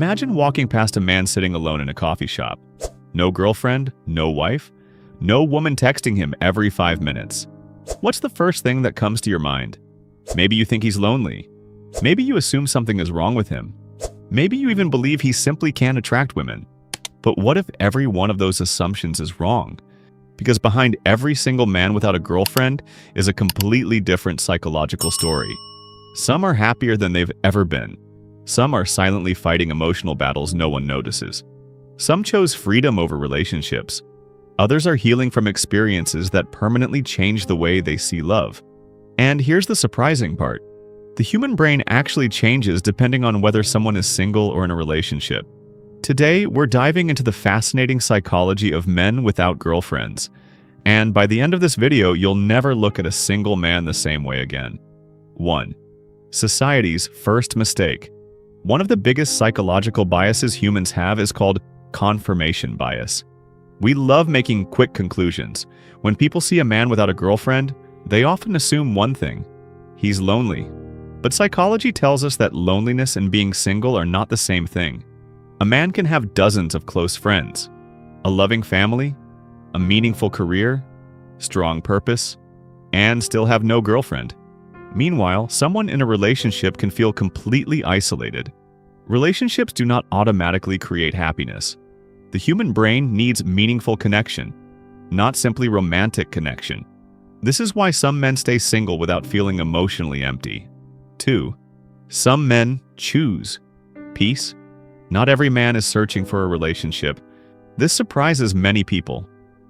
Imagine walking past a man sitting alone in a coffee shop. No girlfriend, no wife, no woman texting him every 5 minutes. What's the first thing that comes to your mind? Maybe you think he's lonely. Maybe you assume something is wrong with him. Maybe you even believe he simply can't attract women. But what if every one of those assumptions is wrong? Because behind every single man without a girlfriend is a completely different psychological story. Some are happier than they've ever been. Some are silently fighting emotional battles no one notices. Some chose freedom over relationships. Others are healing from experiences that permanently change the way they see love. And here's the surprising part. The human brain actually changes depending on whether someone is single or in a relationship. Today, we're diving into the fascinating psychology of men without girlfriends. And by the end of this video, you'll never look at a single man the same way again. 1. Society's first mistake. One of the biggest psychological biases humans have is called confirmation bias. We love making quick conclusions. When people see a man without a girlfriend, they often assume one thing: he's lonely. But psychology tells us that loneliness and being single are not the same thing. A man can have dozens of close friends, a loving family, a meaningful career, strong purpose, and still have no girlfriend. Meanwhile, someone in a relationship can feel completely isolated. Relationships do not automatically create happiness. The human brain needs meaningful connection, not simply romantic connection. This is why some men stay single without feeling emotionally empty. 2. Some men choose peace. Not every man is searching for a relationship. This surprises many people.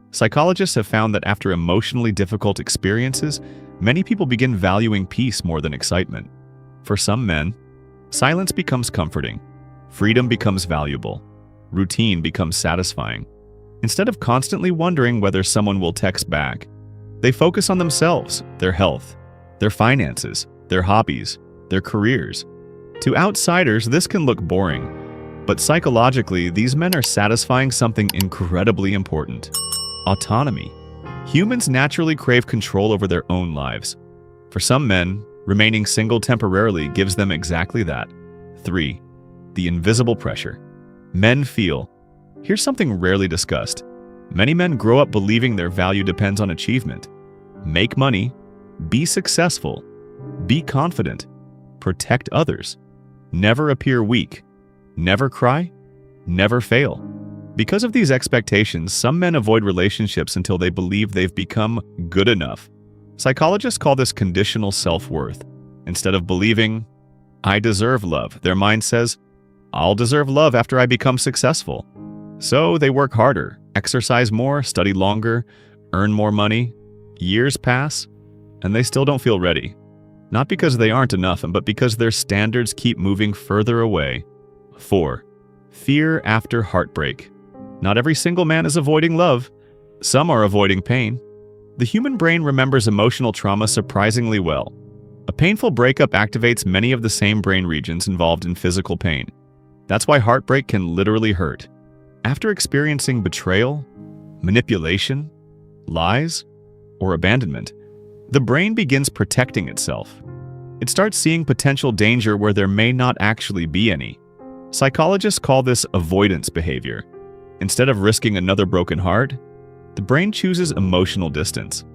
Psychologists have found that after emotionally difficult experiences, many people begin valuing peace more than excitement. For some men, silence becomes comforting, freedom becomes valuable, routine becomes satisfying. Instead of constantly wondering whether someone will text back, they focus on themselves, their health, their finances, their hobbies, their careers. To outsiders, this can look boring, but psychologically, these men are satisfying something incredibly important: autonomy. Humans naturally crave control over their own lives. For some men, remaining single temporarily gives them exactly that. 3. The invisible pressure. Men feel. Here's something rarely discussed. Many men grow up believing their value depends on achievement. Make money, be successful, be confident, protect others, never appear weak, never cry, never fail. Because of these expectations, some men avoid relationships until they believe they've become good enough. Psychologists call this conditional self-worth. Instead of believing, "I deserve love," their mind says, "I'll deserve love after I become successful." So they work harder, exercise more, study longer, earn more money. Years pass, and they still don't feel ready. Not because they aren't enough, but because their standards keep moving further away. 4. Fear after heartbreak. Not every single man is avoiding love. Some are avoiding pain. The human brain remembers emotional trauma surprisingly well. A painful breakup activates many of the same brain regions involved in physical pain. That's why heartbreak can literally hurt. After experiencing betrayal, manipulation, lies, or abandonment, the brain begins protecting itself. It starts seeing potential danger where there may not actually be any. Psychologists call this avoidance behavior. Instead of risking another broken heart, the brain chooses emotional distance.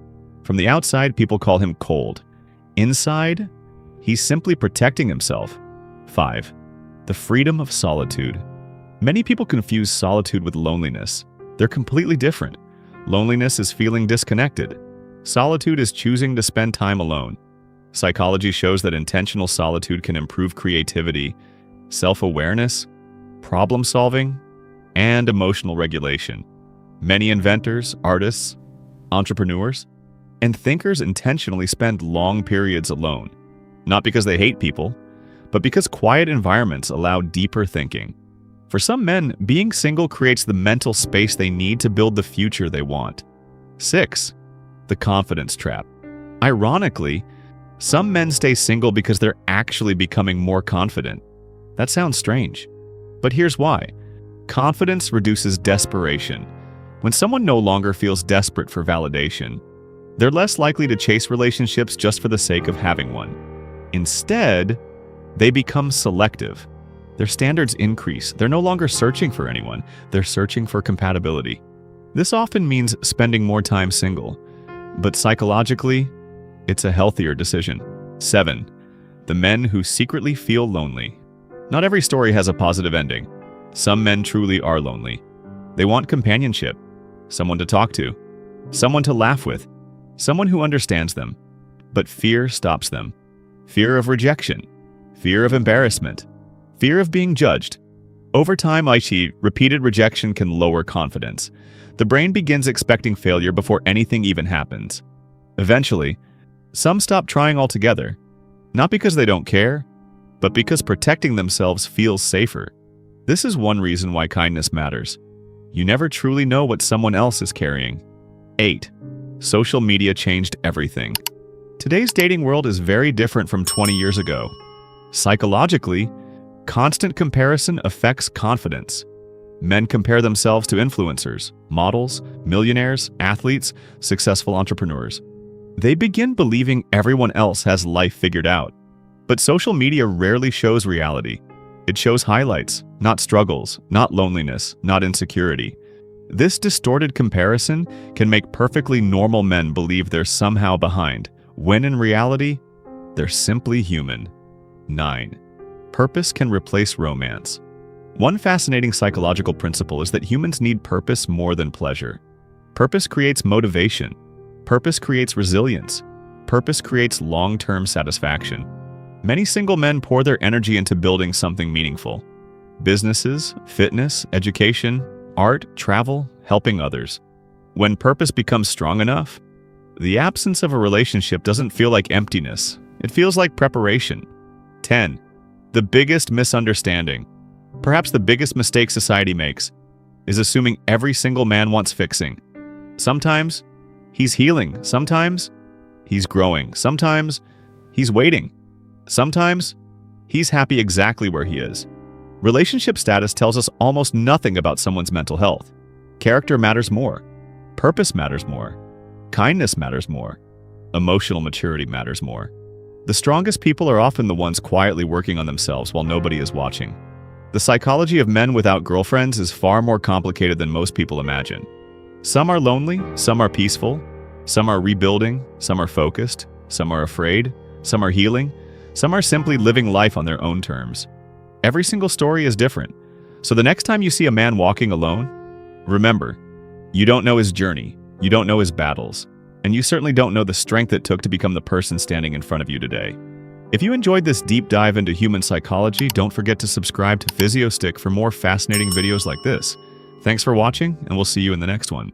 From the outside, people call him cold. Inside, he's simply protecting himself. 5. The freedom of solitude. Many people confuse solitude with loneliness. They're completely different. Loneliness is feeling disconnected. Solitude is choosing to spend time alone. Psychology shows that intentional solitude can improve creativity, self-awareness, problem-solving, and emotional regulation. Many inventors, artists, entrepreneurs, and thinkers intentionally spend long periods alone, not because they hate people, but because quiet environments allow deeper thinking. For some men, being single creates the mental space they need to build the future they want. 6. The confidence trap. Ironically, some men stay single because they're actually becoming more confident. That sounds strange, but here's why. Confidence reduces desperation. When someone no longer feels desperate for validation, they're less likely to chase relationships just for the sake of having one. Instead, they become selective. Their standards increase. They're no longer searching for anyone. They're searching for compatibility. This often means spending more time single, but psychologically, it's a healthier decision. 7. The men who secretly feel lonely. Not every story has a positive ending. Some men truly are lonely. They want companionship, someone to talk to, someone to laugh with, someone who understands them. But fear stops them. Fear of rejection, fear of embarrassment, fear of being judged. Over time, repeated rejection can lower confidence. The brain begins expecting failure before anything even happens. Eventually, some stop trying altogether, not because they don't care, but because protecting themselves feels safer. This is one reason why kindness matters. You never truly know what someone else is carrying. 8. Social media changed everything. Today's dating world is very different from 20 years ago. Psychologically, constant comparison affects confidence. Men compare themselves to influencers, models, millionaires, athletes, successful entrepreneurs. They begin believing everyone else has life figured out. But social media rarely shows reality. It shows highlights, not struggles, not loneliness, not insecurity. This distorted comparison can make perfectly normal men believe they're somehow behind, when in reality, they're simply human. 9. Purpose can replace romance. One fascinating psychological principle is that humans need purpose more than pleasure. Purpose creates motivation. Purpose creates resilience. Purpose creates long-term satisfaction. Many single men pour their energy into building something meaningful. Businesses, fitness, education, art, travel, helping others. When purpose becomes strong enough, the absence of a relationship doesn't feel like emptiness. It feels like preparation. 10. The biggest misunderstanding. Perhaps the biggest mistake society makes is assuming every single man wants fixing. Sometimes he's healing. Sometimes he's growing. Sometimes he's waiting. Sometimes he's happy exactly where he is. Relationship status tells us almost nothing about someone's mental health. Character matters more. Purpose matters more. Kindness matters more. Emotional maturity matters more. The strongest people are often the ones quietly working on themselves while nobody is watching. The psychology of men without girlfriends is far more complicated than most people imagine. Some are lonely, some are peaceful, some are rebuilding, some are focused, some are afraid, some are healing, some are simply living life on their own terms. Every single story is different. So the next time you see a man walking alone, remember, you don't know his journey, you don't know his battles, and you certainly don't know the strength it took to become the person standing in front of you today. If you enjoyed this deep dive into human psychology, don't forget to subscribe to PhysioStick for more fascinating videos like this. Thanks for watching, and we'll see you in the next one.